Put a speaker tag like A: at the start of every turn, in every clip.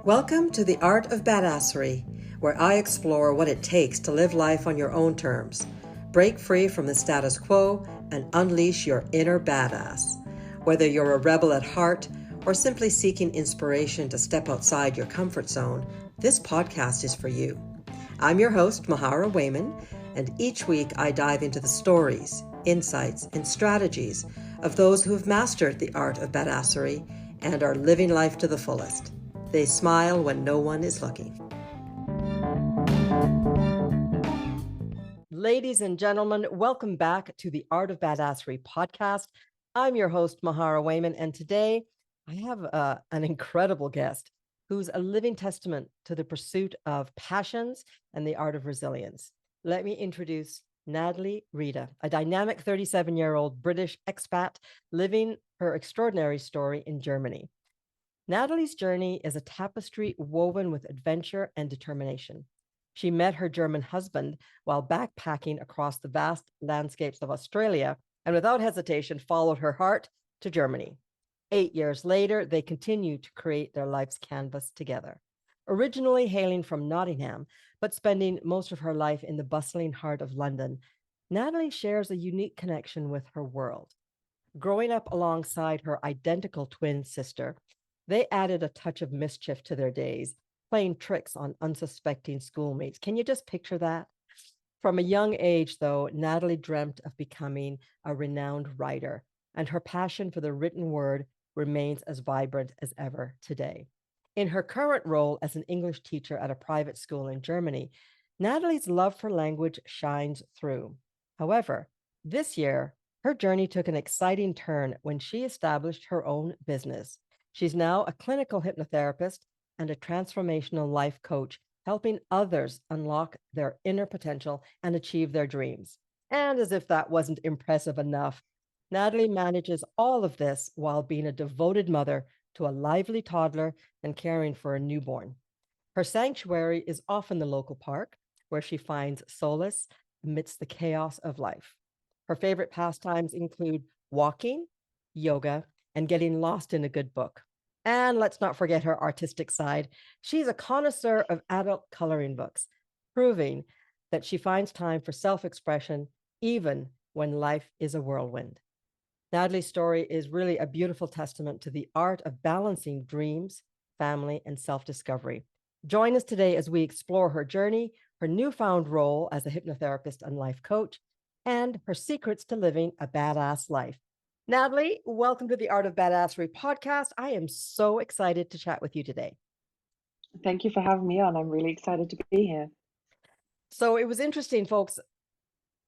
A: Welcome to the Art of Badassery, where I explore what it takes to live life on your own terms, break free from the status quo, and unleash your inner badass. Whether you're a rebel at heart or simply seeking inspiration to step outside your comfort zone, this podcast is for you. I'm your host, Mahara Wayman, and each week I dive into the stories, insights, and strategies of those who have mastered the art of badassery and are living life to the fullest. They smile when no one is looking. Ladies and gentlemen, welcome back to the Art of Badassery podcast. I'm your host, Mahara Wayman, and today I have an incredible guest who's a living testament to the pursuit of passions and the art of resilience. Let me introduce Natalie Riede, a dynamic 37-year-old British expat living her extraordinary story in Germany. Natalie's journey is a tapestry woven with adventure and determination. She met her German husband while backpacking across the vast landscapes of Australia and without hesitation followed her heart to Germany. 8 years later, they continue to create their life's canvas together. Originally hailing from Nottingham, but spending most of her life in the bustling heart of London, Natalie shares a unique connection with her world. Growing up alongside her identical twin sister, they added a touch of mischief to their days, playing tricks on unsuspecting schoolmates. Can you just picture that? From a young age, though, Natalie dreamt of becoming a renowned writer, and her passion for the written word remains as vibrant as ever today. In her current role as an English teacher at a private school in Germany, Natalie's love for language shines through. However, this year, her journey took an exciting turn when she established her own business. She's now a clinical hypnotherapist and a transformational life coach, helping others unlock their inner potential and achieve their dreams. And as if that wasn't impressive enough, Natalie manages all of this while being a devoted mother to a lively toddler and caring for a newborn. Her sanctuary is often the local park, where she finds solace amidst the chaos of life. Her favorite pastimes include walking, yoga, and getting lost in a good book. And let's not forget her artistic side. She's a connoisseur of adult coloring books, proving that she finds time for self-expression even when life is a whirlwind. Natalie's story is really a beautiful testament to the art of balancing dreams, family, and self-discovery. Join us today as we explore her journey, her newfound role as a hypnotherapist and life coach, and her secrets to living a badass life. Natalie, welcome to the Art of Badassery podcast. I am so excited to chat with you today.
B: Thank you for having me on. I'm really excited to be here.
A: So it was interesting, folks.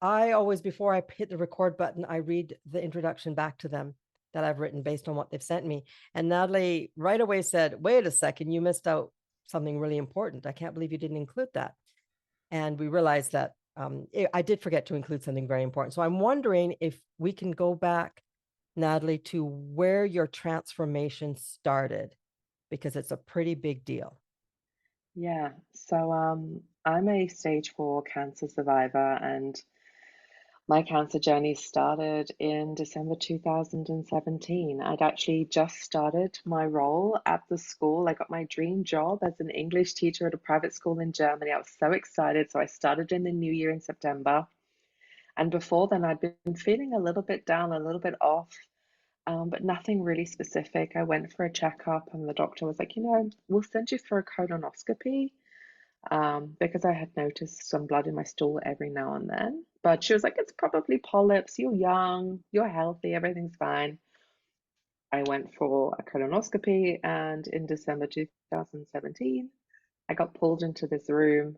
A: I always, before I hit the record button, I read the introduction back to them that I've written based on what they've sent me. And Natalie right away said, wait a second, you missed out something really important. I can't believe you didn't include that. And we realized that I did forget to include something very important. So I'm wondering if we can go back, Natalie, to where your transformation started, because it's a pretty big deal.
B: Yeah, so I'm a stage 4 cancer survivor, and my cancer journey started in December 2017. I'd actually just started my role at the school. I got my dream job as an English teacher at a private school in Germany. I was so excited. So I started in the new year in September. And before then, I'd been feeling a little bit down, a little bit off. But nothing really specific. I went for a checkup, and the doctor was like, we'll send you for a colonoscopy because I had noticed some blood in my stool every now and then. But she was like, it's probably polyps. You're young, you're healthy, everything's fine. I went for a colonoscopy, and in December 2017, I got pulled into this room.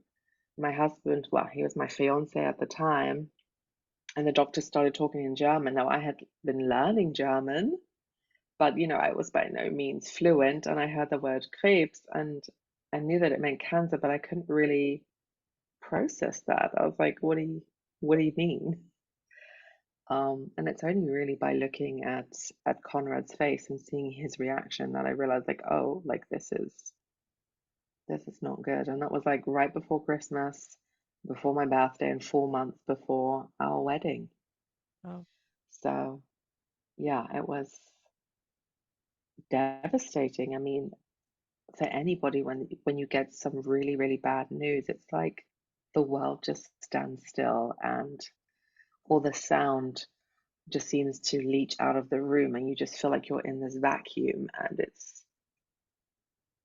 B: My husband, well, he was my fiance at the time, and the doctor started talking in German. Now, I had been learning German, but I was by no means fluent, and I heard the word Krebs, and I knew that it meant cancer, but I couldn't really process that. I was like, what do you mean? And it's only really by looking at Conrad's face and seeing his reaction that I realized, like, oh, like this is not good. And that was like right before Christmas, before my birthday, and 4 months before our wedding.
A: Oh.
B: So yeah, it was devastating. I mean, to anybody when you get some really, really bad news, it's like the world just stands still and all the sound just seems to leach out of the room and you just feel like you're in this vacuum, and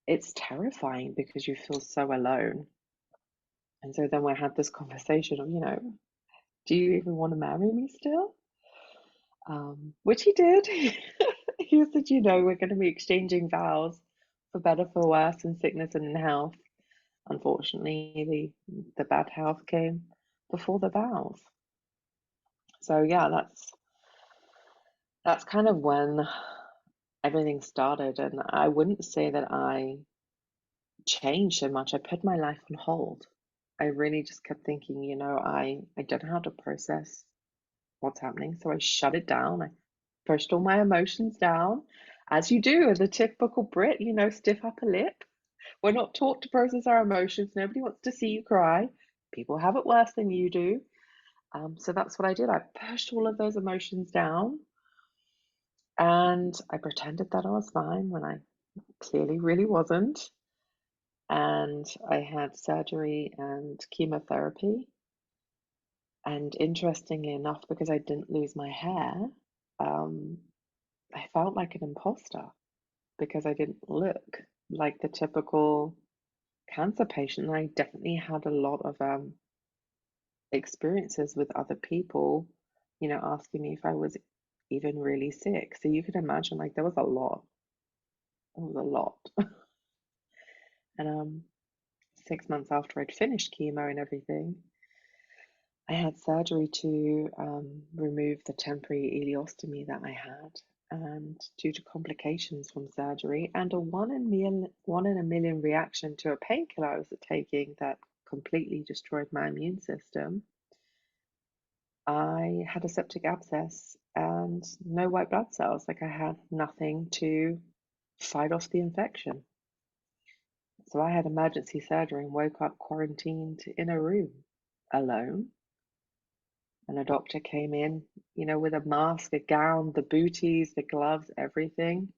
B: it's terrifying because you feel so alone. And so then we had this conversation of, do you even want to marry me still? Which he did. He said, we're going to be exchanging vows for better, for worse, in sickness and in health. Unfortunately, the bad health came before the vows. So yeah, that's kind of when everything started. And I wouldn't say that I changed so much. I put my life on hold. I really just kept thinking, I don't know how to process what's happening. So I shut it down. I pushed all my emotions down, as you do as a typical Brit, stiff upper lip. We're not taught to process our emotions. Nobody wants to see you cry. People have it worse than you do. So that's what I did. I pushed all of those emotions down and I pretended that I was fine when I clearly really wasn't. And I had surgery and chemotherapy. And interestingly enough, because I didn't lose my hair, um, I felt like an imposter because I didn't look like the typical cancer patient. And I definitely had a lot of experiences with other people, asking me if I was even really sick. So you could imagine, like, there was a lot. There was a lot. And 6 months after I'd finished chemo and everything, I had surgery to remove the temporary ileostomy that I had. And due to complications from surgery and a one in a million reaction to a painkiller I was taking that completely destroyed my immune system, I had a septic abscess and no white blood cells. Like, I had nothing to fight off the infection. So I had emergency surgery and woke up quarantined in a room alone. And a doctor came in, with a mask, a gown, the booties, the gloves, everything.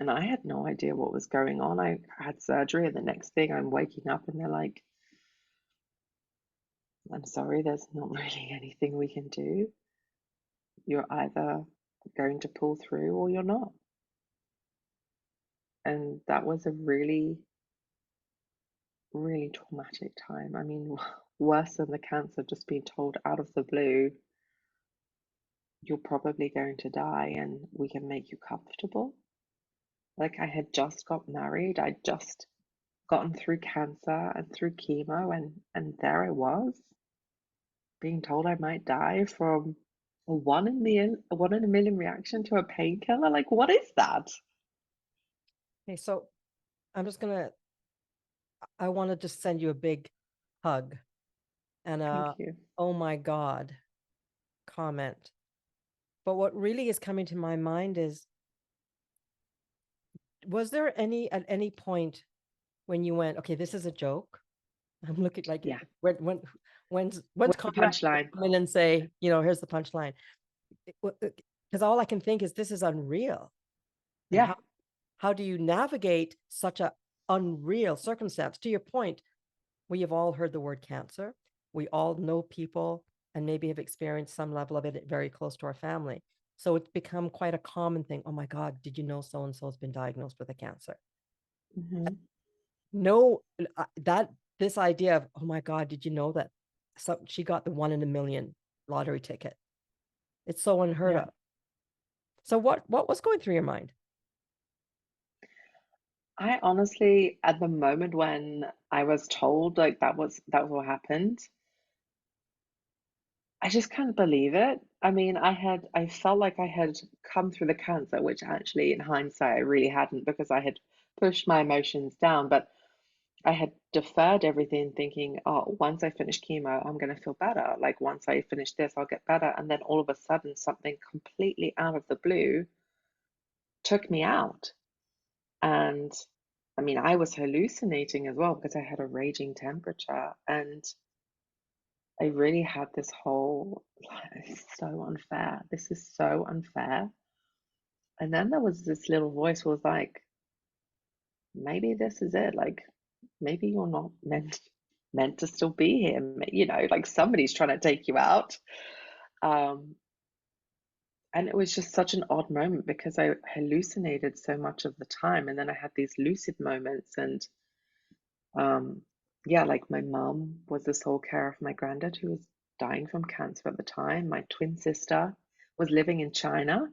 B: And I had no idea what was going on. I had surgery, and the next thing I'm waking up and they're like, I'm sorry, there's not really anything we can do. You're either going to pull through or you're not. And that was a really, really traumatic time. I mean, worse than the cancer, just being told out of the blue, you're probably going to die and we can make you comfortable. Like, I had just got married, I'd just gotten through cancer and through chemo, and there I was being told I might die from a one in a million reaction to a painkiller. Like, what is that?
A: Okay, so I'm just gonna I want to just send you a big hug and
B: Thank you.
A: oh my God comment. But what really is coming to my mind is, was there at any point when you went, okay, this is a joke? I'm looking like,
B: Yeah.
A: when's
B: What's the
A: Conrad
B: punchline?
A: come in and say, here's the punchline? Because all I can think is this is unreal. And
B: Yeah.
A: how do you navigate such a unreal circumstance? To your point, we have all heard the word cancer. We all know people and maybe have experienced some level of it very close to our family. So it's become quite a common thing. Oh my God, did you know so and so has been diagnosed with a cancer?
B: Mm-hmm.
A: No, that this idea of, oh my God, did you know that she got the 1 in a million lottery ticket? It's so unheard
B: Yeah.
A: of. So what was going through your mind?
B: I honestly, at the moment when I was told like that was what happened, I just can't believe it. I mean, I felt like I had come through the cancer, which actually in hindsight I really hadn't, because I had pushed my emotions down, but I had deferred everything thinking, oh, once I finish chemo, I'm going to feel better. Like, once I finish this, I'll get better. And then all of a sudden, something completely out of the blue took me out. And I mean, I was hallucinating as well because I had a raging temperature. And I really had this whole, it's so unfair. This is so unfair. And then there was this little voice was like, maybe this is it. Like, maybe you're not meant to still be here. Like somebody's trying to take you out. Um, and it was just such an odd moment because I hallucinated so much of the time, and then I had these lucid moments, and um, yeah, like my mum was the sole carer of my granddad who was dying from cancer at the time. My twin sister was living in China.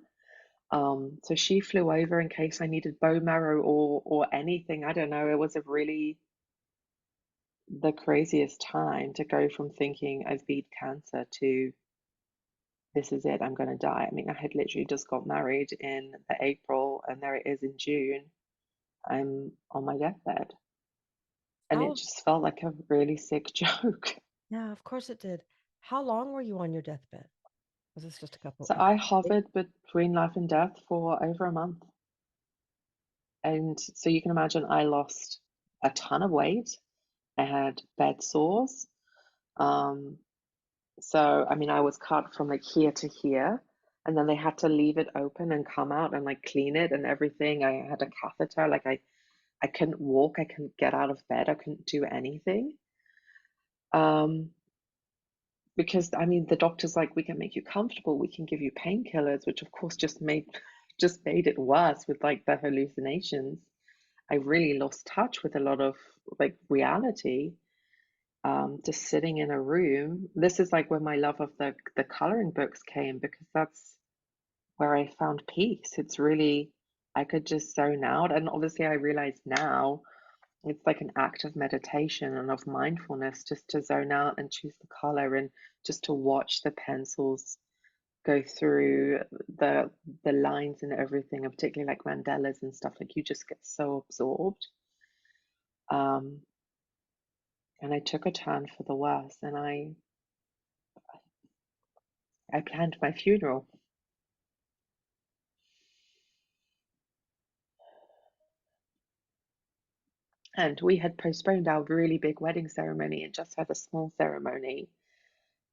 B: So she flew over in case I needed bone marrow or anything. I don't know. It was a really the craziest time to go from thinking I've beat cancer to this is it, I'm going to die. I mean, I had literally just got married in the April, and there it is in June. I'm on my deathbed. And it
A: How
B: just felt like a really sick joke.
A: Yeah, of course it did. How long were you on your deathbed? Was this just
B: So
A: a
B: I
A: couple of days?
B: hovered between life and death for over a month. And so you can imagine I lost a ton of weight. I had bed sores. Um, so, I mean, I was cut from like here to here, and then they had to leave it open and come out and like clean it and everything. I had a catheter. Like I couldn't walk. I couldn't get out of bed. I couldn't do anything. Um, because I mean, the doctor's like, we can make you comfortable. We can give you painkillers, which of course just made it worse with like the hallucinations. I really lost touch with a lot of like reality. Just sitting in a room. This is like where my love of the coloring books came, because that's where I found peace. It's really, I could just zone out. And obviously I realize now it's like an act of meditation and of mindfulness, just to zone out and choose the color and just to watch the pencils go through the lines and everything, and particularly like mandalas and stuff. Like you just get so absorbed. Um, and I took a turn for the worse, and I planned my funeral. And we had postponed our really big wedding ceremony and just had a small ceremony.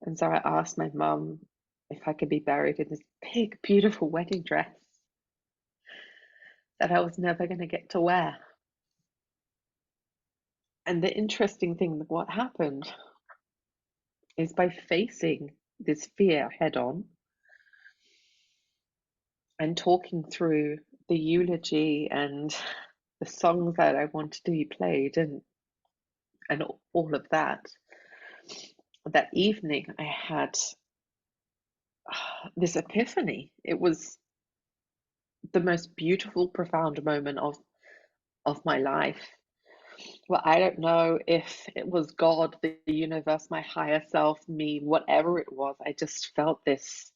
B: And so I asked my mum if I could be buried in this big, beautiful wedding dress that I was never going to get to wear. And the interesting thing, what happened is by facing this fear head on and talking through the eulogy and the songs that I wanted to be played and all of that, that evening I had this epiphany. It was the most beautiful, profound moment of my life. Well, I don't know if it was God, the universe, my higher self, me, whatever it was. I just felt this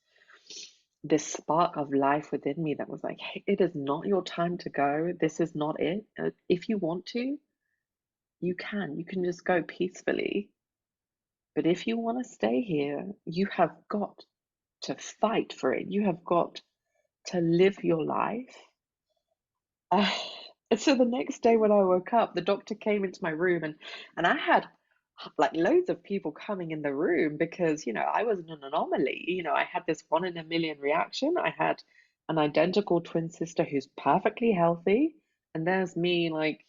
B: spark of life within me that was like, hey, it is not your time to go. This is not it. If you want to, you can. You can just go peacefully. But if you want to stay here, you have got to fight for it. You have got to live your life. Uh, and so the next day when I woke up, the doctor came into my room, and I had like loads of people coming in the room because, I was an anomaly. I had this one in a million reaction. I had an identical twin sister who's perfectly healthy, and there's me, like,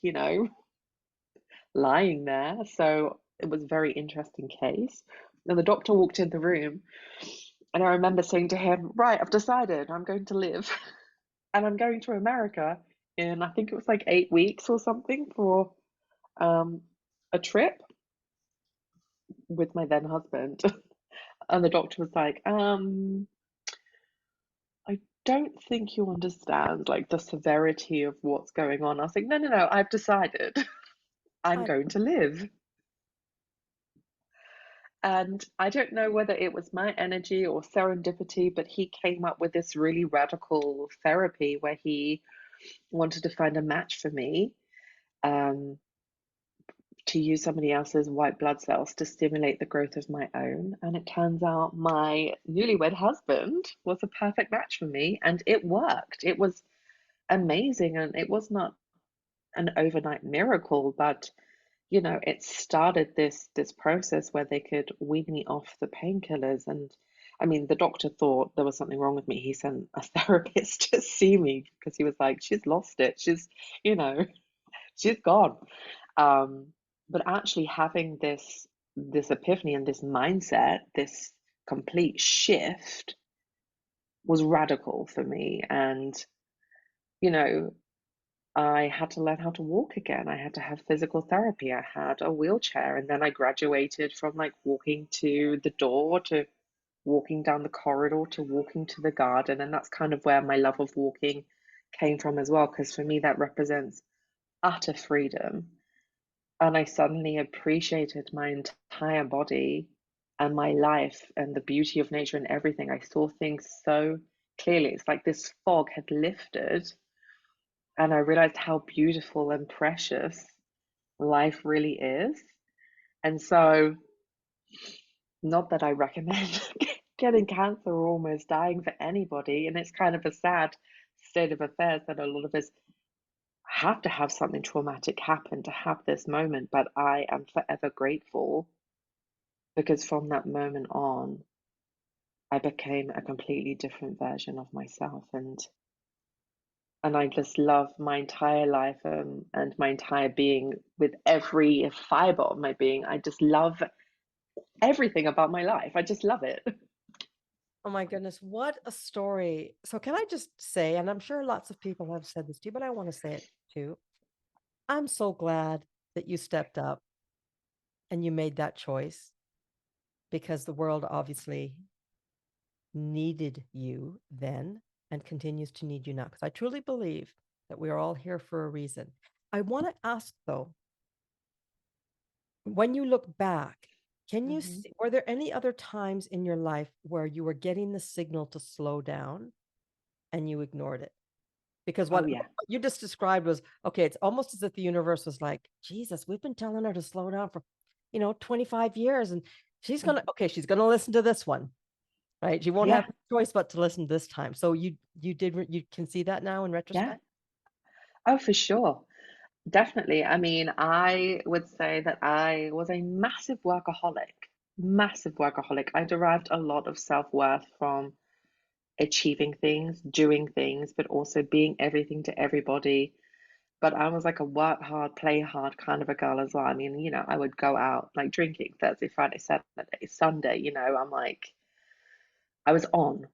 B: lying there. So it was a very interesting case. And the doctor walked in the room, and I remember saying to him, right, I've decided I'm going to live. And I'm going to America in, I think it was like 8 weeks or something, for um, a trip with my then husband. And the doctor was like, I don't think you understand like the severity of what's going on. I was like, no, no, no, I've decided I'm
A: I,
B: going to live. And I don't know whether it was my energy or serendipity, but he came up with this really radical therapy where he wanted to find a match for me. Um, to use somebody else's white blood cells to stimulate the growth of my own. And it turns out my newlywed husband was a perfect match for me, and it worked. It was amazing, and it was not an overnight miracle, but it started this process where they could wean me off the painkillers. And I mean, the doctor thought there was something wrong with me. He sent a therapist to see me because he was like, she's lost it. She's, you know, she's gone. Um, but actually having this epiphany and this mindset, this complete shift was radical for me. And, you know, I had to learn how to walk again. I had to have physical therapy. I had a wheelchair. And then I graduated from like walking to the door to walking down the corridor to walking to the garden. And that's kind of where my love of walking came from as well. Because for me, that represents utter freedom. And I suddenly appreciated my entire body and my life and the beauty of nature and everything. I saw things so clearly. It's like this fog had lifted, and I realized how beautiful and precious life really is. And so, not that I recommend getting cancer or almost dying for anybody, and it's kind of a sad state of affairs that a lot of us have to have something traumatic happen to have this moment, but I am forever grateful because from that moment on, I became a completely different version of myself, and I just love my entire life and my entire being with every fiber of my being. I just love everything about my life. I just love it.
A: Oh my goodness, what a story. So can I just say, and I'm sure lots of people have said this to you, but I want to say it too. I'm so glad that you stepped up and you made that choice because the world obviously needed you then and continues to need you now. Because I truly believe that we are all here for a reason. I want to ask though, when you look back, can you
B: Mhm.
A: see, were there any other times in your life where you were getting the signal to slow down and you ignored it? Because
B: Oh,
A: what
B: yeah.
A: you just described was okay, it's almost as if the universe was like, Jesus, we've been telling her to slow down for 25 years, and
B: Mhm.
A: she's gonna listen to this one, right? She won't have
B: Yeah.
A: a choice but to listen this time. So you can see that now in
B: Yeah.
A: retrospect.
B: Oh, for sure. Definitely. I mean, I would say that I was a massive workaholic, massive workaholic. I derived a lot of self-worth from achieving things, doing things, but also being everything to everybody. But I was like a work hard, play hard kind of a girl as well. I mean, I would go out like drinking Thursday, Friday, Saturday, Sunday, I'm like, I was on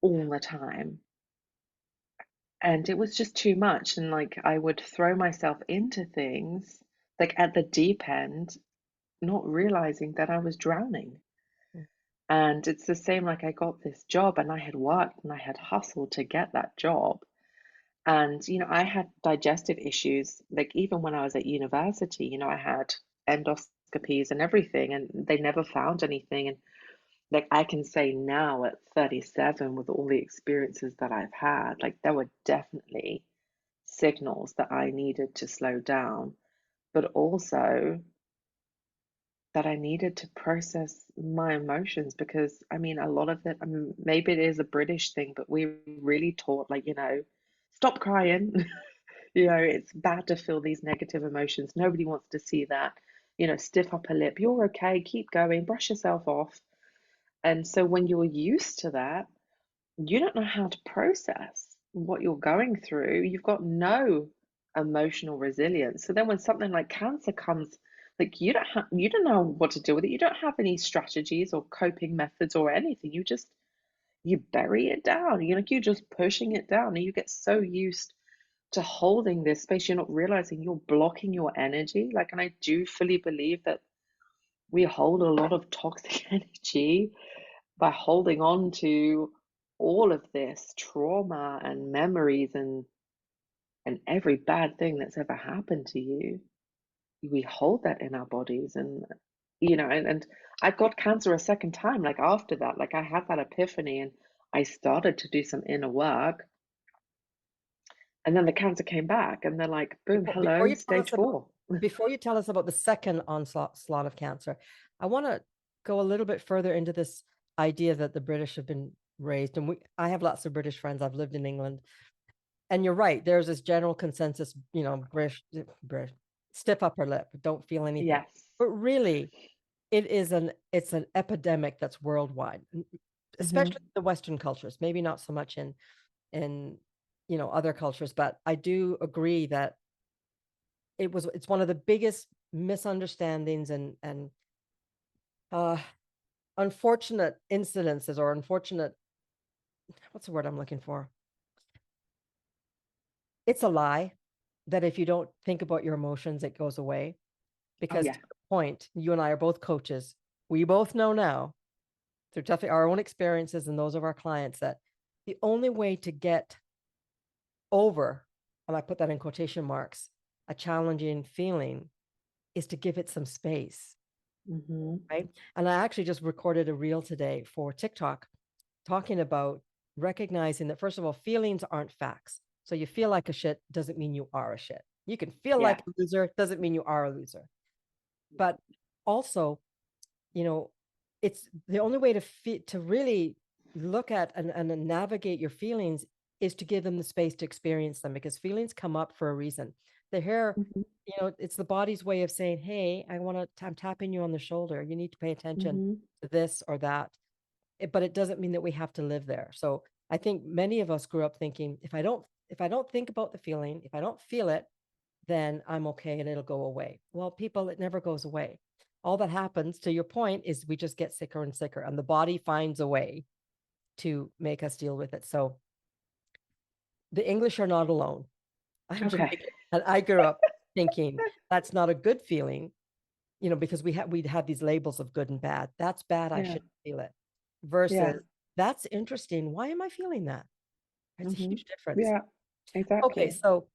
B: all the time. And it was just too much. And like, I would throw myself into things like at the deep end, not realizing that I was drowning.
A: Mm.
B: And it's the same like I got this job and I had worked and I had hustled to get that job. And, I had digestive issues. Like, even when I was at university, I had endoscopies and everything, and they never found anything. And, like, I can say now at 37, with all the experiences that I've had, like, there were definitely signals that I needed to slow down, but also that I needed to process my emotions because, I mean, a lot of it, I mean, maybe it is a British thing, but we really taught, like, stop crying. It's bad to feel these negative emotions. Nobody wants to see that. Stiff upper lip. You're okay. Keep going. Brush yourself off. And so when you're used to that, you don't know how to process what you're going through. You've got no emotional resilience. So then when something like cancer comes, like you don't know what to do with it. You don't have any strategies or coping methods or anything. You bury it down. You're just pushing it down and you get so used to holding this space, you're not realizing you're blocking your energy. Like, and I do fully believe that we hold a lot of toxic energy by holding on to all of this trauma and memories and every bad thing that's ever happened to you. We hold that in our bodies, and I got cancer a second time. Like, after that, like, I had that epiphany and I started to do some inner work, and then the cancer came back, and they're like, boom,
A: Before
B: hello,
A: you tell
B: stage
A: us about
B: 4.
A: before you tell us about the second onslaught of cancer, I want to go a little bit further into this idea that the British have been raised, and I have lots of British friends. I've lived in England, and you're right. There's this general consensus, British, stiff upper lip, don't feel anything.
B: Yes.
A: But really, it's an epidemic that's worldwide, especially
B: Hmm.
A: the Western cultures. Maybe not so much in other cultures, but I do agree that it's one of the biggest misunderstandings and uh unfortunate incidences, or unfortunate, what's the word I'm looking for? It's a lie that if you don't think about your emotions, it goes away.
B: Oh
A: Because
B: yeah.
A: to your point, you and I are both coaches. We both know now through definitely our own experiences and those of our clients that the only way to get over, and I put that in quotation marks, a challenging feeling is to give it some space,
B: Mm-hmm.
A: right? And I actually just recorded a reel today for TikTok talking about recognizing that, first of all, feelings aren't facts. So you feel like a shit doesn't mean you are a shit. You can feel
B: Yeah.
A: like a loser, doesn't mean you are a loser. But also, you know, it's the only way to really look at and navigate your feelings is to give them the space to experience them, because feelings come up for a reason. They're here,
B: Mm-hmm.
A: it's the body's way of saying, hey, I'm tapping you on the shoulder. You need to pay attention
B: Mm-hmm.
A: to this or that. But it doesn't mean that we have to live there. So I think many of us grew up thinking, if I don't think about the feeling, if I don't feel it, then I'm okay and it'll go away. Well, people, it never goes away. All that happens, to your point, is we just get sicker and sicker, and the body finds a way to make us deal with it. So the English are not alone. I'm
B: Okay.
A: Jamaican, and I grew up thinking that's not a good feeling, because we'd have these labels of good and bad. That's bad. I
B: Yeah.
A: shouldn't feel it.
B: Yeah.
A: Versus that's interesting. Why am I feeling that? It's a
B: Mm-hmm.
A: huge difference.
B: Yeah.
A: Okay,
B: Exactly.
A: so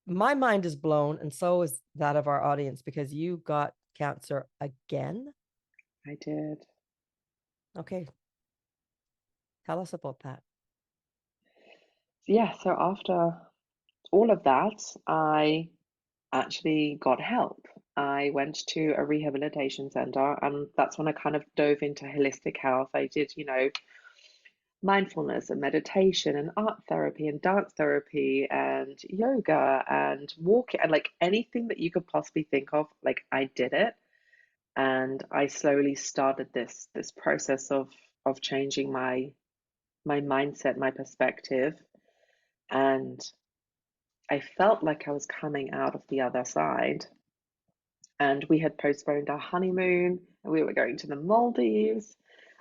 A: my mind is blown, and so is that of our audience, because you got cancer again.
B: I did.
A: Okay, tell us about that.
B: Yeah. So after all of that, I actually got help. I went to a rehabilitation center, and that's when I kind of dove into holistic health. I did, mindfulness and meditation and art therapy and dance therapy and yoga and walking and like anything that you could possibly think of, like I did it. And I slowly started this process of changing my mindset, my perspective, and I felt like I was coming out of the other side. And we had postponed our honeymoon and we were going to the Maldives.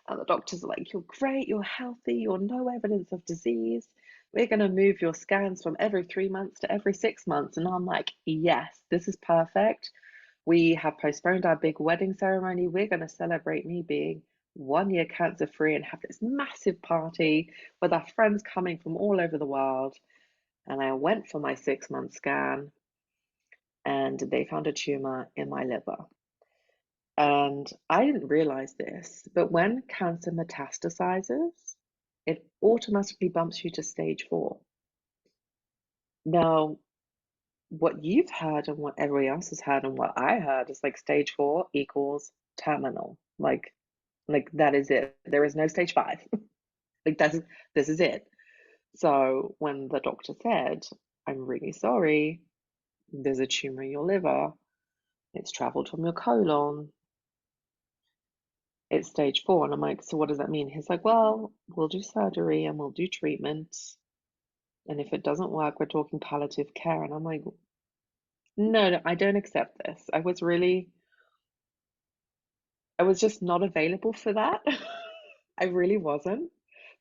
B: And the doctors are like, you're great, you're healthy, you're no evidence of disease. We're going to move your scans from every 3 months to every 6 months. And I'm like, yes, this is perfect. We have postponed our big wedding ceremony. We're going to celebrate me being 1 year cancer free and have this massive party with our friends coming from all over the world. And I went for my 6 month scan and they found a tumor in my liver. And I didn't realize this, but when cancer metastasizes, it automatically bumps you to stage 4. Now, what you've heard and what everybody else has heard and what I heard is like stage 4 equals terminal. Like that is it. There is no stage 5. Like this is it. So when the doctor said, I'm really sorry, there's a tumor in your liver, it's traveled from your colon, it's stage 4. And I'm like, so what does that mean? He's like, well, we'll do surgery and we'll do treatment. And if it doesn't work, we're talking palliative care. And I'm like, no, no, I don't accept this. I was just not available for that. I really wasn't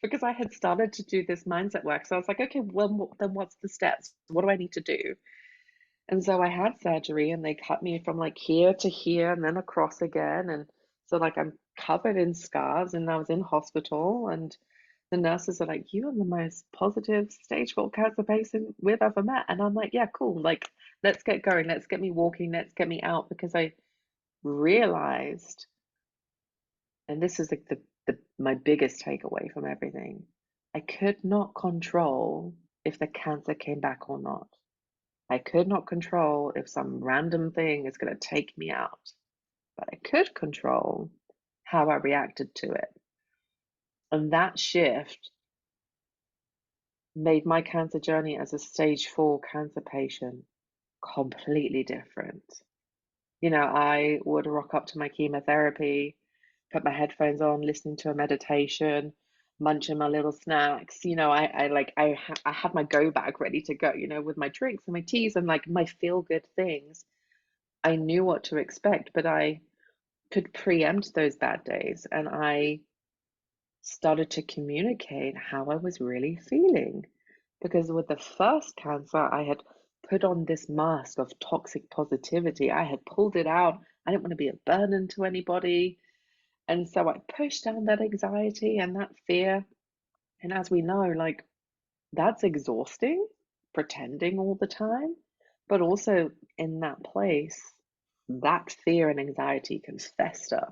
B: because I had started to do this mindset work. So I was like, okay, well, then what's the steps? What do I need to do? And so I had surgery and they cut me from like here to here and then across again. And so like I'm covered in scars and I was in hospital and the nurses are like, you are the most positive stage 4 cancer patient we've ever met. And I'm like, yeah, cool. Like, let's get going. Let's get me walking. Let's get me out because I realized, and this is like my biggest takeaway from everything, I could not control if the cancer came back or not. I could not control if some random thing is going to take me out, but I could control how I reacted to it. And that shift made my cancer journey as a stage 4 cancer patient completely different. I would rock up to my chemotherapy, put my headphones on, listening to a meditation, munching my little snacks. I had my go bag ready to go, with my drinks and my teas and like my feel good things. I knew what to expect, but I could preempt those bad days, and I started to communicate how I was really feeling. Because with the first cancer, I had put on this mask of toxic positivity. I had pulled it out. I didn't want to be a burden to anybody. And so I pushed down that anxiety and that fear. And as we know, like, that's exhausting, pretending all the time. But also in that place, that fear and anxiety can fester.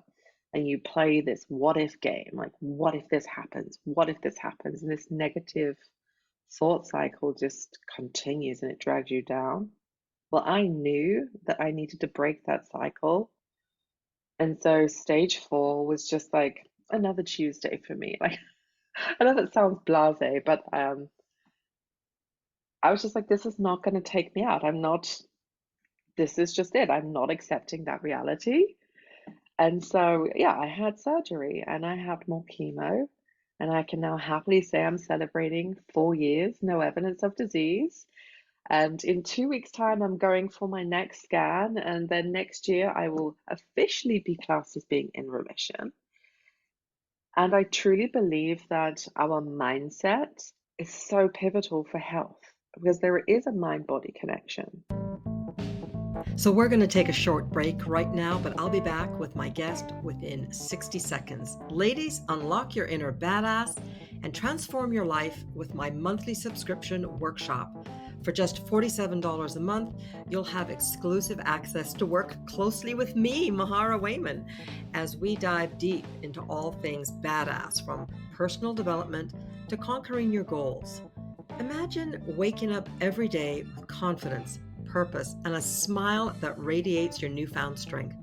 B: And you play this what if game, like, what if this happens? What if this happens? And this negative thought cycle just continues and it drags you down. Well, I knew that I needed to break that cycle. And so stage 4 was just like another Tuesday for me. Like, I know that sounds blasé, but I was just like, this is not going to take me out. This is just it. I'm not accepting that reality. And so, yeah, I had surgery and I had more chemo. And I can now happily say I'm celebrating 4 years, no evidence of disease. And in 2 weeks' time, I'm going for my next scan. And then next year, I will officially be classed as being in remission. And I truly believe that our mindset is so pivotal for health because there is a mind body connection.
A: So we're going to take a short break right now, but I'll be back with my guest within 60 seconds. Ladies, unlock your inner badass and transform your life with my monthly subscription workshop. For just $47 a month, you'll have exclusive access to work closely with me, Mahara Wayman, as we dive deep into all things badass, from personal development to conquering your goals. Imagine waking up every day with confidence, purpose, and a smile that radiates your newfound strength.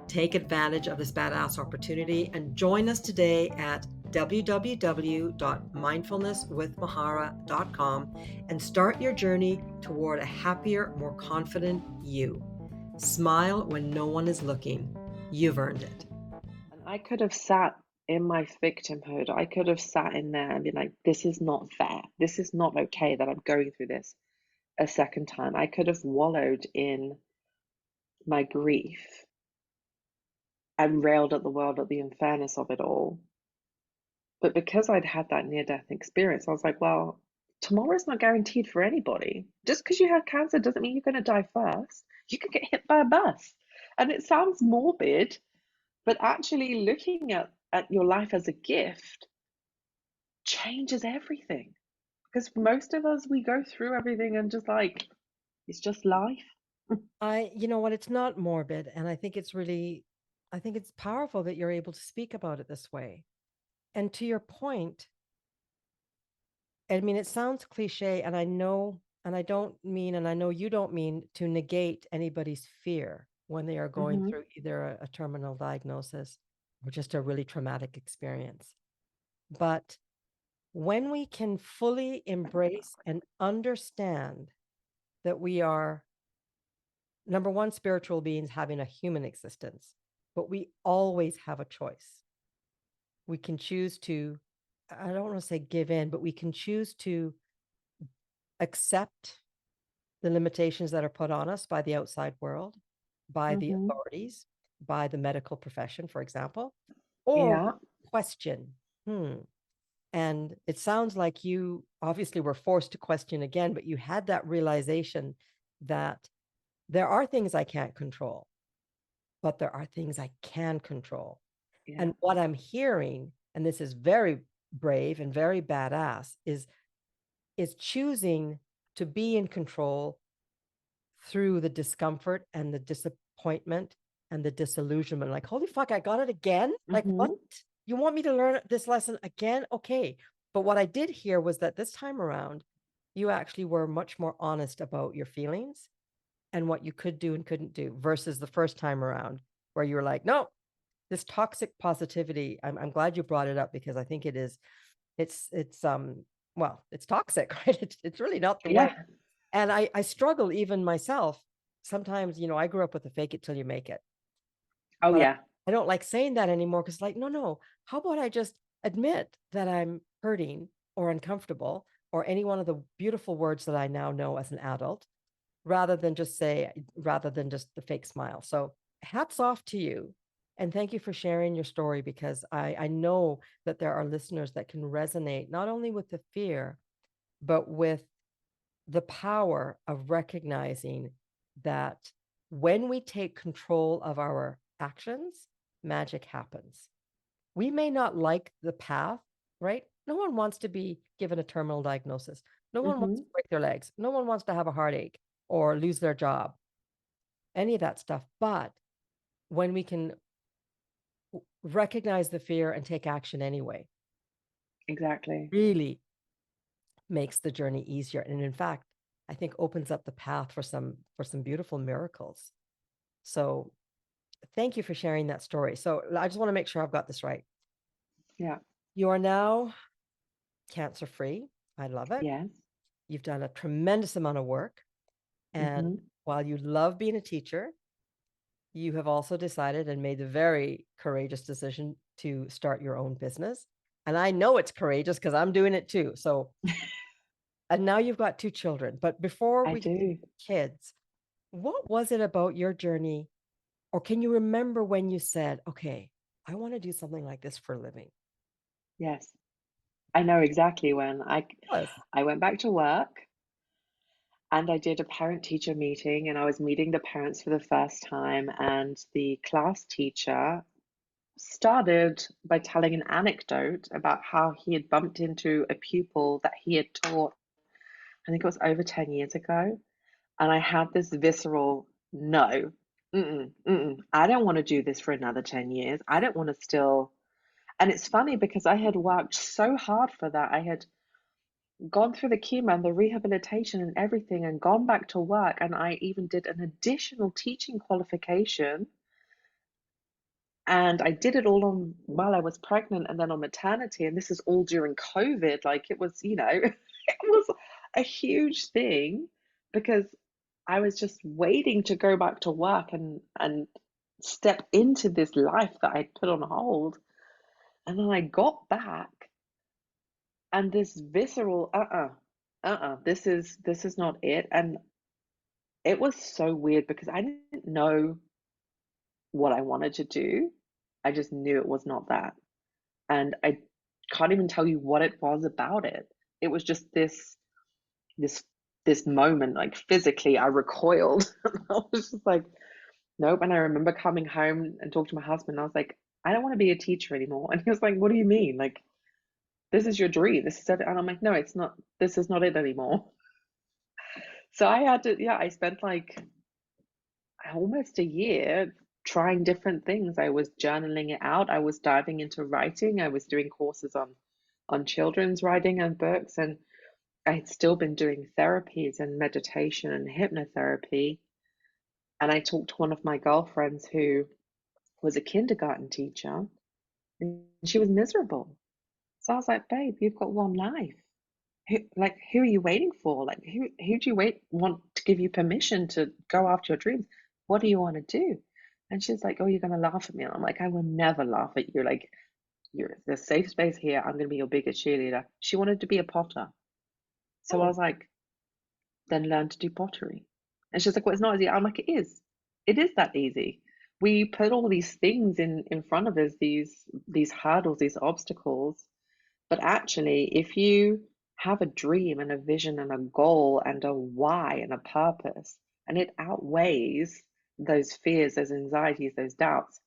A: Take advantage of this badass opportunity and join us today at www.mindfulnesswithmahara.com and start your journey toward a happier, more confident you. Smile when no one is looking. You've earned it.
B: And I could have sat in my victimhood. I could have sat in there and been like, this is not fair. This is not okay that I'm going through this a second time. I could have wallowed in my grief and railed at the world at the unfairness of it all. But because I'd had that near death experience, I was like, well, tomorrow's not guaranteed for anybody. Just because you have cancer doesn't mean you're going to die first. You could get hit by a bus. And it sounds morbid, but actually looking at your life as a gift changes everything. Because most of us, we go through everything and just like, it's just life.
A: You know what, it's not morbid. And I think it's powerful that you're able to speak about it this way. And to your point, I mean, it sounds cliche, and I know, and I don't mean, and I know you don't mean to negate anybody's fear when they are going
B: Hmm.
A: through either a terminal diagnosis or just a really traumatic experience. But when we can fully embrace and understand that we are, number one, spiritual beings having a human existence, but we always have a choice. We can choose to, I don't want to say give in, but we can choose to accept the limitations that are put on us by the outside world, by the
B: Hmm.
A: authorities, by the medical profession, for example, or
B: Yeah.
A: question. Hmm. And it sounds like you obviously were forced to question again, but you had that realization that there are things I can't control, but there are things I can control.
B: Yeah.
A: And what I'm hearing, and this is very brave and very badass, is choosing to be in control through the discomfort and the disappointment and the disillusionment. Like, holy fuck, I got it again. Like, what?
B: Hmm.
A: You want me to learn this lesson again? Okay. But what I did hear was that this time around, you actually were much more honest about your feelings and what you could do and couldn't do versus the first time around where you were like, no, this toxic positivity. I'm glad you brought it up because I think it is, well, it's toxic, right? It's really not the way.
B: Yeah.
A: And I struggle even myself. Sometimes, I grew up with the fake it till you make it.
B: Oh,
A: But
B: yeah.
A: I don't like saying that anymore because, like, no, how about I just admit that I'm hurting or uncomfortable or any one of the beautiful words that I now know as an adult, rather than just the fake smile. So hats off to you. And thank you for sharing your story, because I know that there are listeners that can resonate not only with the fear, but with the power of recognizing that when we take control of our actions, magic happens. We may not like the path, right? No one wants to be given a terminal diagnosis. No one wants
B: Mm-hmm.
A: to break their legs. No one wants to have a heartache or lose their job, any of that stuff. But when we can recognize the fear and take action anyway,
B: Exactly.
A: really makes the journey easier. And in fact, I think opens up the path for some beautiful miracles. So thank you for sharing that story. So I just want to make sure I've got this right.
B: Yeah.
A: You are now cancer free. I love it.
B: Yes.
A: You've done a tremendous amount of work. And
B: Mm-hmm.
A: while you love being a teacher, you have also decided and made the very courageous decision to start your own business. And I know it's courageous because I'm doing it too. So, and now you've got two children. But before
B: I
A: we get to
B: do.
A: kids, what was it about your journey? Or can you remember when you said, okay, I want to do something like this for a living?
B: Yes. I know exactly when
A: Yes.
B: I went back to work and I did a parent teacher meeting and I was meeting the parents for the first time and the class teacher started by telling an anecdote about how he had bumped into a pupil that he had taught, I think it was over 10 years ago. And I had this visceral no, I don't want to do this for another 10 years. I don't want to still. And it's funny because I had worked so hard for that. I had gone through the chemo and the rehabilitation and everything and gone back to work. And I even did an additional teaching qualification. And I did it all on while I was pregnant and then on maternity. And this is all during COVID. Like it was, it was a huge thing because I was just waiting to go back to work and step into this life that I'd put on hold. And then I got back and this visceral, this is not it. And it was so weird because I didn't know what I wanted to do. I just knew it was not that. And I can't even tell you what it was about it. It was just this this moment, like physically I recoiled. I was just like, nope. And I remember coming home and talking to my husband. I was like, I don't want to be a teacher anymore. And he was like, what do you mean? Like, this is your dream. This is it. And I'm like, no, it's not. This is not it anymore. So I had to, yeah, I spent like almost a year trying different things. I was journaling it out. I was diving into writing. I was doing courses on children's writing and books. And I had still been doing therapies and meditation and hypnotherapy. And I talked to one of my girlfriends who was a kindergarten teacher, and she was miserable. So I was like, babe, you've got one life. Who are you waiting for? Like, who do you want to give you permission to go after your dreams? What do you want to do? And she's like, oh, you're going to laugh at me. And I'm like, I will never laugh at you. Like, you're the safe space here. I'm going to be your biggest cheerleader. She wanted to be a potter. So I
A: Oh,
B: was like, then learn to do pottery. And she's like, well, it's not easy. I'm like, it is. It is that easy. We put all these things in front of us, these hurdles, these obstacles. But actually, if you have a dream and a vision and a goal and a why and a purpose, and it outweighs those fears, those anxieties, those doubts,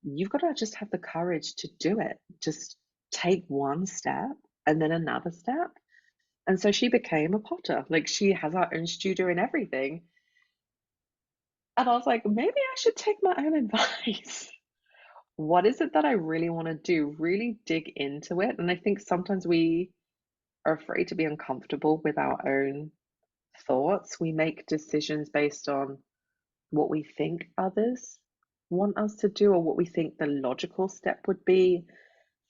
B: you've got to just have the courage to do it. Just take one step and then another step. And so she became a potter. Like she has her own studio and everything. And I was like, maybe I should take my own advice. What is it that I really want to do? Really dig into it. And I think sometimes we are afraid to be uncomfortable with our own thoughts. We make decisions based on what we think others want us to do or what we think the logical step would be.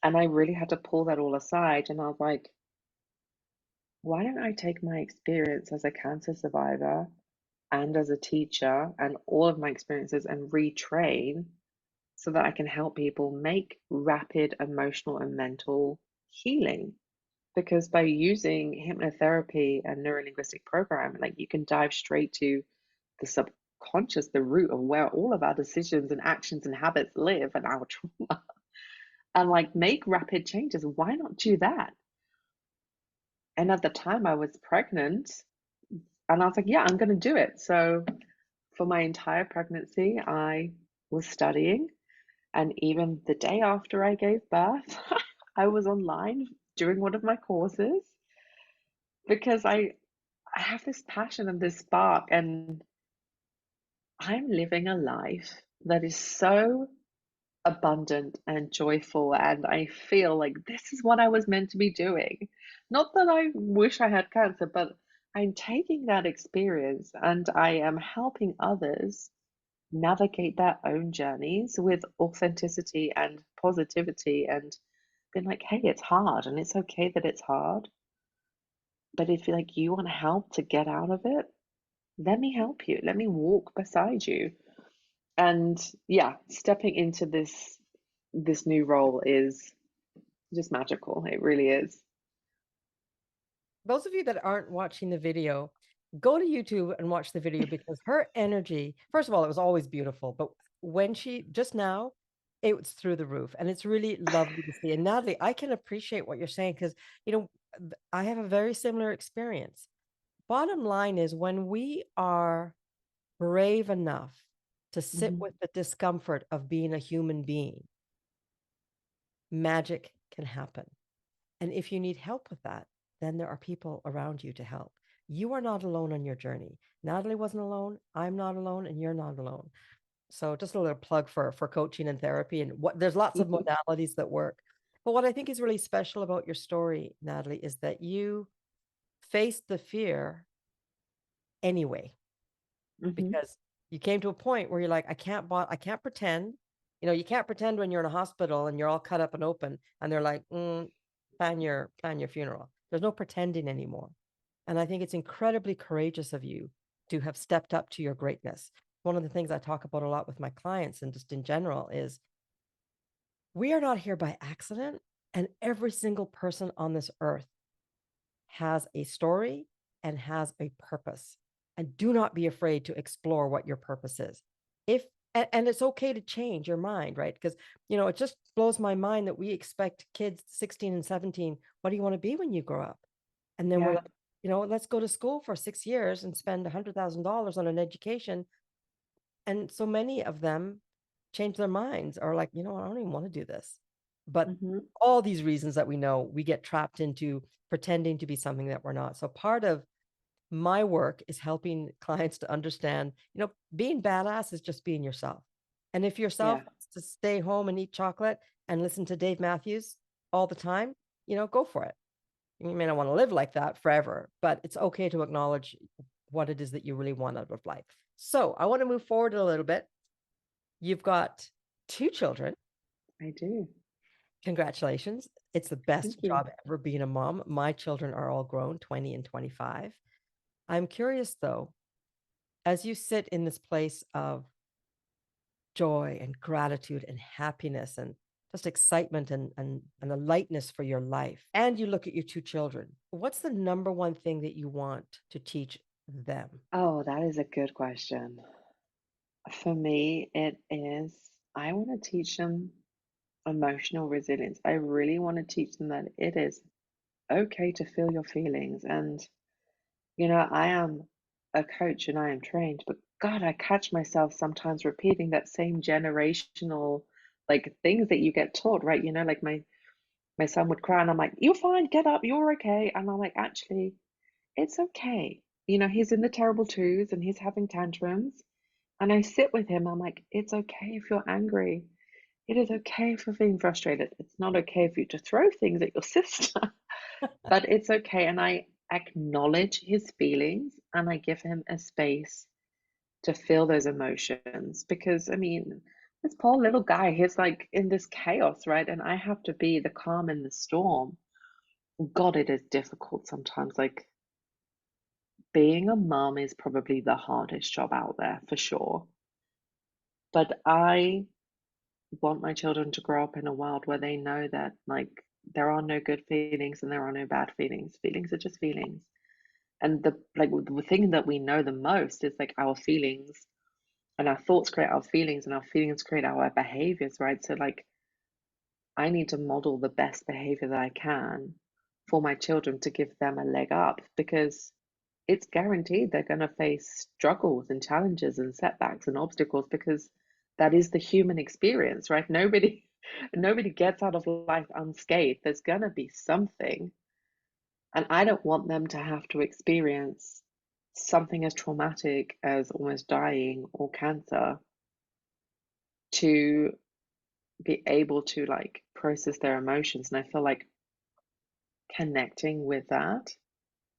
B: And I really had to pull that all aside. And I was like, why don't I take my experience as a cancer survivor and as a teacher and all of my experiences and retrain so that I can help people make rapid emotional and mental healing. Because by using hypnotherapy and neurolinguistic programming, like you can dive straight to the subconscious, the root of where all of our decisions and actions and habits live and our trauma, and like make rapid changes. Why not do that? And at the time I was pregnant, and I was like, yeah, I'm going to do it. So for my entire pregnancy, I was studying. And even the day after I gave birth, I was online doing one of my courses because I have this passion and this spark, and I'm living a life that is so abundant and joyful. And I feel like this is what I was meant to be doing. Not that I wish I had cancer, but I'm taking that experience and I am helping others navigate their own journeys with authenticity and positivity and being like, hey, it's hard and it's okay that it's hard. But if like you want help to get out of it, let me help you. Let me walk beside you. And yeah, stepping into this new role is just magical. It really is.
A: Those of you that aren't watching the video, go to YouTube and watch the video because her energy, first of all, it was always beautiful, but when she just now, it was through the roof. And it's really lovely to see. And Natalie, I can appreciate what you're saying because, I have a very similar experience. Bottom line is when we are brave enough to sit
B: Hmm.
A: with the discomfort of being a human being, magic can happen. And if you need help with that, then there are people around you to help. You are not alone on your journey. Natalie wasn't alone. I'm not alone, and you're not alone. So just a little plug for coaching and therapy, and what there's lots of modalities that work. But what I think is really special about your story, Natalie, is that you faced the fear anyway,
B: Hmm.
A: because you came to a point where you're like, I can't pretend. You can't pretend when you're in a hospital and you're all cut up and open, and they're like, plan your funeral. There's no pretending anymore. And I think it's incredibly courageous of you to have stepped up to your greatness. One of the things I talk about a lot with my clients and just in general is we are not here by accident. And every single person on this earth has a story and has a purpose. And do not be afraid to explore what your purpose is. If and it's okay to change your mind, right? Because it just blows my mind that we expect kids 16 and 17, what do you want to be when you grow up? And then we're
B: Yeah.
A: like, let's go to school for 6 years and spend $100,000 on an education. And so many of them change their minds or like, I don't even want to do this. But
B: Hmm.
A: all these reasons that we know, we get trapped into pretending to be something that we're not. So part of my work is helping clients to understand, being badass is just being yourself. And if yourself
B: Yeah.
A: wants to stay home and eat chocolate and listen to Dave Matthews all the time, go for it. You may not want to live like that forever, but it's okay to acknowledge what it is that you really want out of life. So I want to move forward a little bit. You've got two children.
B: I do.
A: Congratulations. It's the
B: Thank
A: best
B: you.
A: job ever being a mom. My children are all grown, 20 and 25. I'm curious though, as you sit in this place of joy and gratitude and happiness and just excitement and a lightness for your life, and you look at your two children, what's the number one thing that you want to teach them?
B: Oh, that is a good question. For me, it is, I want to teach them emotional resilience. I really want to teach them that it is okay to feel your feelings. And, I am a coach and I am trained, but God, I catch myself sometimes repeating that same generational like things that you get taught, right? Like my son would cry and I'm like, you're fine, get up, you're okay. And I'm like, actually, it's okay. He's in the terrible twos and he's having tantrums. And I sit with him, I'm like, it's okay if you're angry. It is okay for being frustrated. It's not okay for you to throw things at your sister, but it's okay. And I acknowledge his feelings and I give him a space to feel those emotions because, I mean, this poor little guy, he's like in this chaos, right? And I have to be the calm in the storm. God, it is difficult sometimes. Like being a mom is probably the hardest job out there for sure. But I want my children to grow up in a world where they know that, like, there are no good feelings and there are no bad feelings. Feelings are just feelings. And the thing that we know the most is like our feelings, and our thoughts create our feelings, and our feelings create our behaviors, right? So, like, I need to model the best behavior that I can for my children to give them a leg up, because it's guaranteed they're going to face struggles and challenges and setbacks and obstacles, because that is the human experience, right? Nobody gets out of life unscathed. There's going to be something, and I don't want them to have to experience something as traumatic as almost dying or cancer to be able to, like, process their emotions. And I feel like connecting with that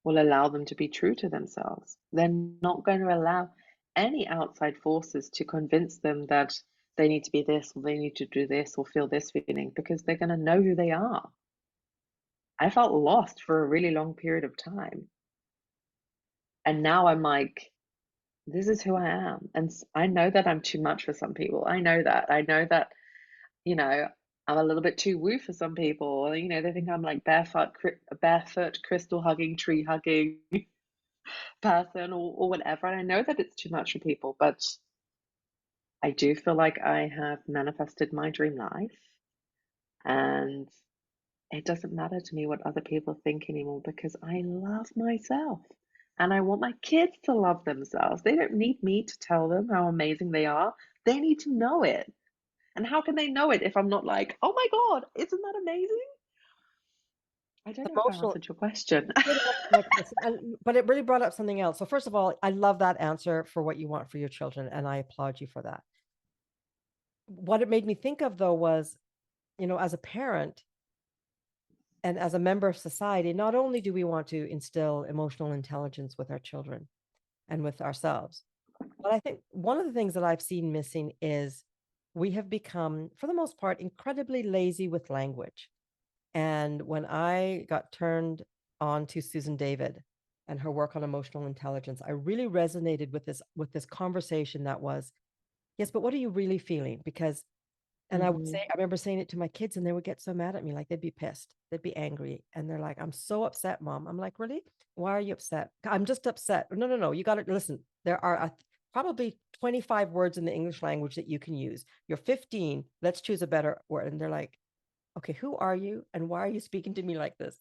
B: will allow them to be true to themselves. They're not going to allow any outside forces to convince them that they need to be this, or they need to do this, or feel this feeling, because they're going to know who they are. I felt lost for a really long period of time. And now I'm like, this is who I am. And I know that I'm too much for some people. I know that. I know that, you know, I'm a little bit too woo for some people. They think I'm like barefoot, crystal hugging, tree hugging person, or whatever. And I know that it's too much for people, but I do feel like I have manifested my dream life, and it doesn't matter to me what other people think anymore, because I love myself and I want my kids to love themselves. They don't need me to tell them how amazing they are. They need to know it. And how can they know it if I'm not like, oh my God, isn't that amazing? I don't know if I
A: Emotional.
B: answered your question.
A: You know, like this, but it really brought up something else. So first of all, I love that answer for what you want for your children, and I applaud you for that. What it made me think of though was, as a parent and as a member of society, not only do we want to instill emotional intelligence with our children and with ourselves, but I think one of the things that I've seen missing is we have become, for the most part, incredibly lazy with language. And when I got turned on to Susan David and her work on emotional intelligence, I really resonated with this conversation that was, yes, but what are you really feeling? Because and
B: Hmm.
A: I remember saying it to my kids, and they would get so mad at me, like they'd be pissed, they'd be angry, and they're like, "I'm so upset, mom." I'm like, "Really? Why are you upset?" "I'm just upset." "No, no, no. You got to listen. There are probably 25 words in the English language that you can use. You're 15. Let's choose a better word." And they're like, "Okay, who are you, and why are you speaking to me like this?"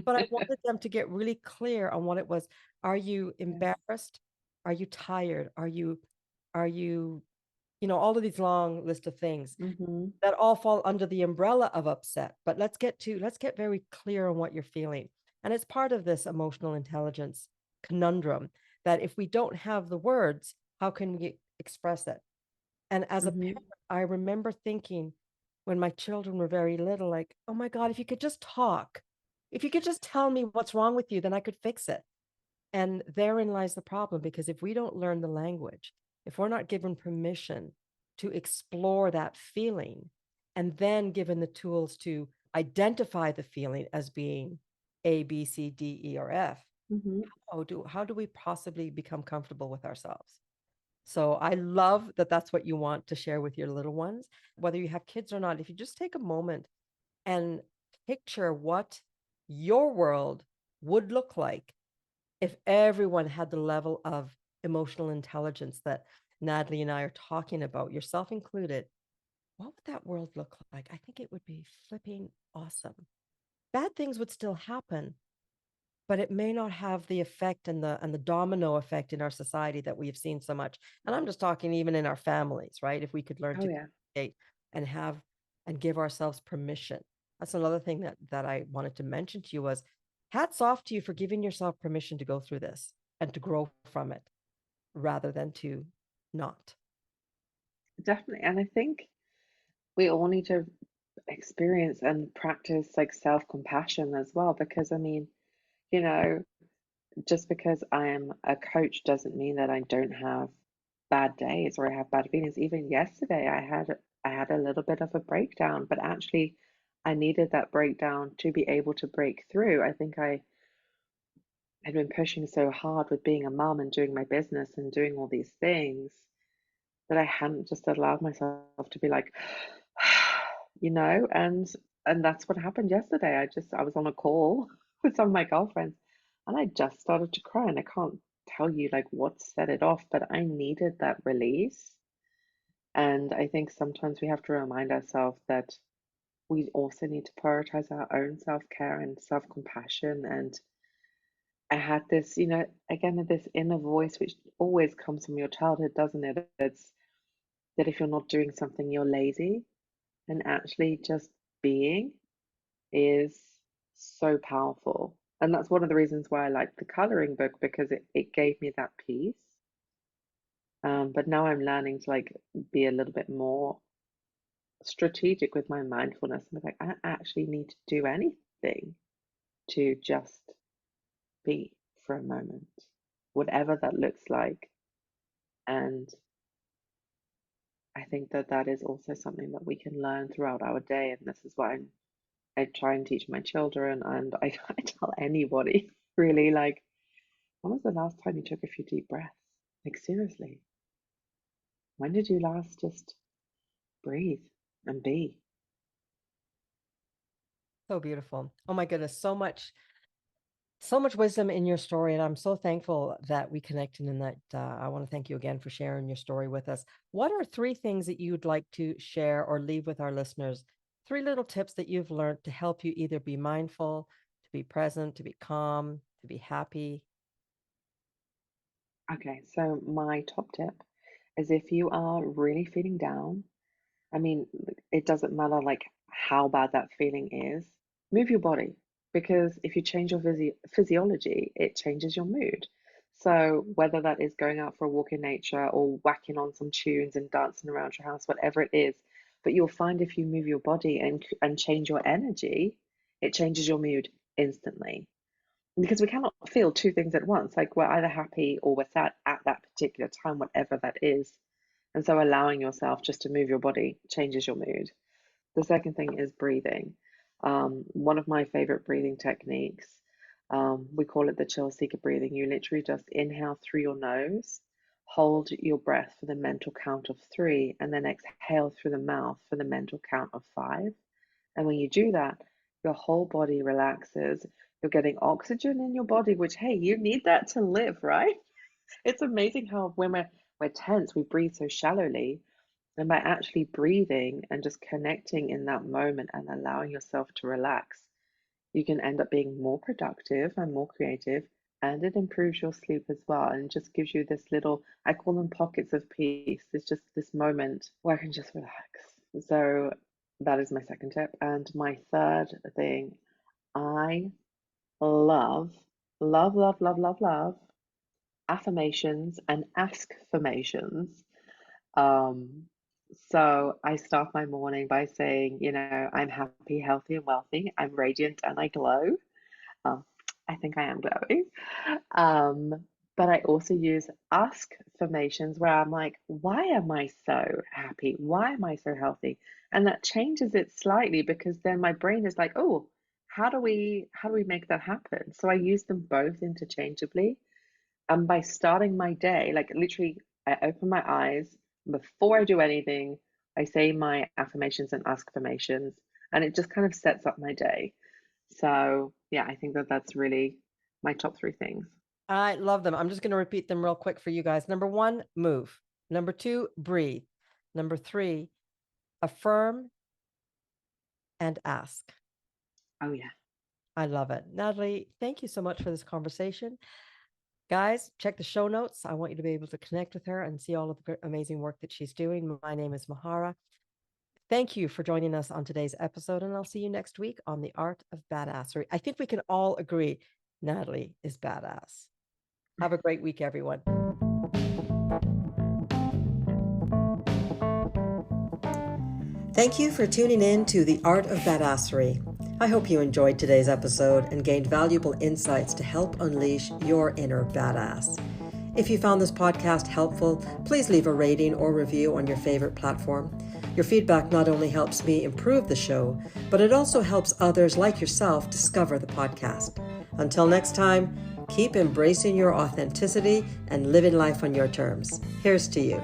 A: But I wanted them to get really clear on what it was. Are you
B: Yes.
A: embarrassed? Are you tired? Are you, all of these long list of things
B: Hmm.
A: that all fall under the umbrella of upset. But let's get very clear on what you're feeling. And it's part of this emotional intelligence conundrum that if we don't have the words, how can we express it? And as a
B: Hmm.
A: parent, I remember thinking when my children were very little, like, oh my God, if you could just talk, if you could just tell me what's wrong with you, then I could fix it. And therein lies the problem, because if we don't learn the language, if we're not given permission to explore that feeling, and then given the tools to identify the feeling as being A, B, C, D, E, or F,
B: Hmm.
A: how do we possibly become comfortable with ourselves? So I love that that's what you want to share with your little ones, whether you have kids or not. If you just take a moment and picture what your world would look like if everyone had the level of emotional intelligence that Natalie and I are talking about, yourself included, what would that world look like? I think it would be flipping awesome. Bad things would still happen, but it may not have the effect and the domino effect in our society that we have seen so much. And I'm just talking even in our families, right? If we could learn
B: Oh,
A: to
B: yeah.
A: communicate and have and give ourselves permission. That's another thing that I wanted to mention to you was hats off to you for giving yourself permission to go through this and to grow from it rather than to not.
B: Definitely. And I think we all need to experience and practice like self-compassion as well, because I mean, you know, just because I am a coach doesn't mean that I don't have bad days or I have bad feelings. Even yesterday I had a little bit of a breakdown, but actually I needed that breakdown to be able to break through. I think I had been pushing so hard with being a mum and doing my business and doing all these things that I hadn't just allowed myself to be like, and that's what happened yesterday. I was on a call with some of my girlfriends, and I just started to cry, and I can't tell you like what set it off, but I needed that release. And I think sometimes we have to remind ourselves that we also need to prioritize our own self-care and self-compassion. And I had this, again, this inner voice which always comes from your childhood, doesn't it? It's that if you're not doing something, you're lazy. And actually just being is so powerful. And that's one of the reasons why I like the coloring book, because it gave me that peace. But now I'm learning to like be a little bit more strategic with my mindfulness and be like, I don't actually need to do anything to just be for a moment, whatever that looks like. And I think that that is also something that we can learn throughout our day. And this is what I try and teach my children, and I tell anybody really, like, when was the last time you took a few deep breaths? Like, seriously, when did you last just breathe and be?
A: So beautiful. Oh my goodness, so much wisdom in your story, and I'm so thankful that we connected and that I want to thank you again for sharing your story with us. What are three things that you'd like to share or leave with our listeners? Three little tips that you've learned to help you either be mindful, to be present, to be calm, to be happy.
B: Okay, so my top tip is, if you are really feeling down, I mean, it doesn't matter like how bad that feeling is, move your body, because if you change your physiology, it changes your mood. So whether that is going out for a walk in nature or whacking on some tunes and dancing around your house, whatever it is, but you'll find if you move your body and change your energy, it changes your mood instantly. Because we cannot feel two things at once. Like, we're either happy or we're sad at that particular time, whatever that is. And so allowing yourself just to move your body changes your mood. The second thing is breathing. One of my favorite breathing techniques, we call it the chill seeker breathing. You literally just inhale through your nose, hold your breath for the mental count of 3, and then exhale through the mouth for the mental count of 5. And when you do that, your whole body relaxes. You're getting oxygen in your body, which, hey, you need that to live, right? It's amazing how when we're tense, we breathe so shallowly. And by actually breathing and just connecting in that moment and allowing yourself to relax, you can end up being more productive and more creative. And it improves your sleep as well, and just gives you this little, I call them pockets of peace. It's just this moment where I can just relax. So that is my second tip. And my third thing, I love, love, love, love, love, love affirmations and ask-formations. Um, so I start my morning by saying, I'm happy, healthy, and wealthy. I'm radiant and I glow. Um, I think I am glowing. Um, but I also use ask formations where I'm like, why am I so happy? Why am I so healthy? And that changes it slightly, because then my brain is like, oh, how do we make that happen? So I use them both interchangeably. And by starting my day, like literally, I open my eyes. Before I do anything, I say my affirmations and ask affirmations, and it just kind of sets up my day. So, yeah, I think that that's really my top three things.
A: I love them. I'm just going to repeat them real quick for you guys. Number 1, move. Number 2, breathe. Number 3, affirm and ask.
B: Oh, yeah.
A: I love it. Natalie, thank you so much for this conversation. Guys, check the show notes. I want you to be able to connect with her and see all of the amazing work that she's doing. My name is Mahara. Thank you for joining us on today's episode, and I'll see you next week on The Art of Badassery. I think we can all agree Natalie is badass. Have a great week, everyone. Thank you for tuning in to The Art of Badassery. I hope you enjoyed today's episode and gained valuable insights to help unleash your inner badass. If you found this podcast helpful, please leave a rating or review on your favorite platform. Your feedback not only helps me improve the show, but it also helps others like yourself discover the podcast. Until next time, keep embracing your authenticity and living life on your terms. Here's to you.